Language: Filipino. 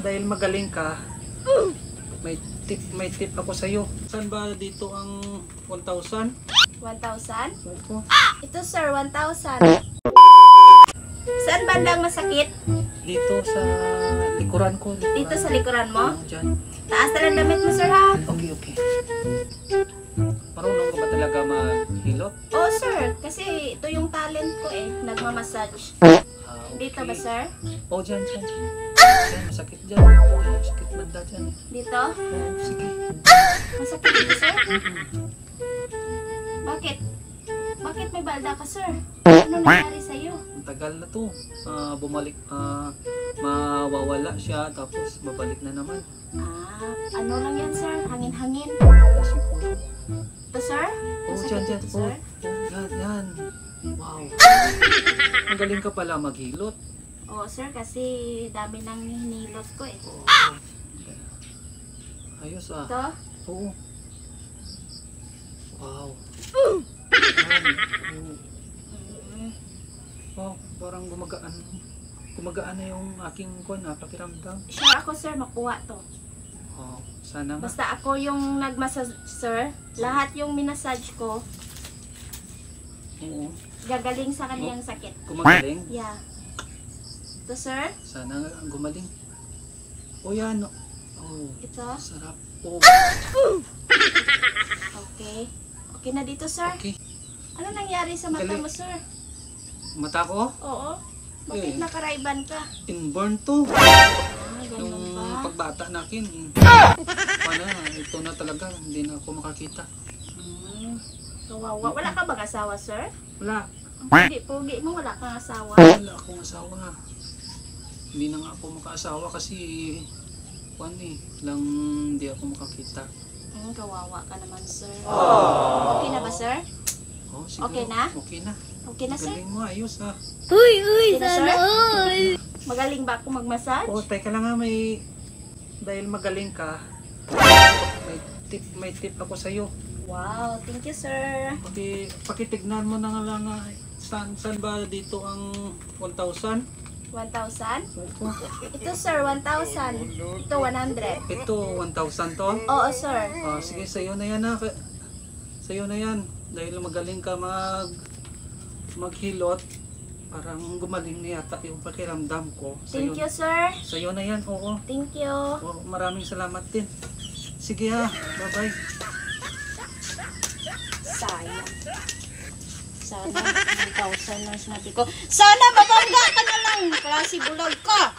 Dahil magaling ka, may tip ako sa iyo. Saan ba dito ang 1,000? 1,000? Opo. Ito sir, 1,000. Saan bandang masakit? Dito sa likuran ko. Dito sa likuran mo? Diyan. Taas na lang damit mo sir ha? Okay. Marunong ka ba talaga mahilot? Oo sir, kasi ito yung talent ko eh, nagmamassage. Okay. Dito ba sir? Oh, dyan. Dyan, masakit dyan. Masakit banda dyan. Dito? Oh, sige. Masakit dito sir? Bakit? Bakit may balda ka sir? Ano nangyari sa'yo? Ang tagal na to. Bumalik, mawawala siya, tapos babalik na naman. Ano lang yan sir? Hangin-hangin. Siguro. Ito sir? Oh, Masakit dyan. dito sir? Yan. Wow. Ang galing ka pala maghilot. Oo sir, kasi dami nang hinilot ko eh. Oh. Ayos Ito? Oo. Wow. Oh, parang gumagaan na yung aking pakiramdam. Sure ako sir, makuha to. Oh, sana nga. Basta ako yung nagmassage sir, lahat yung minasage ko, Oo. gagaling sa kaniyang sakit. Gumagaling. Yeah. Ito sir? Sana nga gumaling. Oh, yan. Oh, Ito? sarap. Oh, Okay. Okay na dito sir? okay. Ano nangyari sa mata Galing. mo sir? Mata ko, Oo. Bakit Eh. nakarayban ka? inborn to. Ganun Yung ba? pagbata nakin. Paano, ito na talaga. Hindi na ako makakita. Kawawa. Wala ka bang asawa sir? Wala. Ang pugi mo, wala kang asawa. Wala akong asawa. Hindi na nga ako makaasawa kasi lang hindi ako makakita. Kawawa ka naman sir. Okay na ba sir? Oh, sige. Okay na? Okay na. Okay na sir? Galing mo, ayos ha. Okay na sir? Magaling ba ako mag-massage? Oh, teka lang ha, dahil magaling ka, may tip ako sa iyo. Wow, thank you sir. Pakitignan mo na nga lang saan ba dito ang 1,000? 1,000? Opo. Ito sir, 1,000. Ito 100. Ito 1,000 to. Oo sir. Sige, sa'yo na yan ha. Sa'yo na yan. Dahil magaling ka maghilot, parang gumaling na yata yung pakiramdam ko. Thank you sir. Sa'yo na yan, oo. Thank you. Oh, maraming salamat din. Sige ha, bye-bye. Sayang. Sana 1,000 lang sinabi ko. Sana mabangga ka na lang. Klase bulag ka.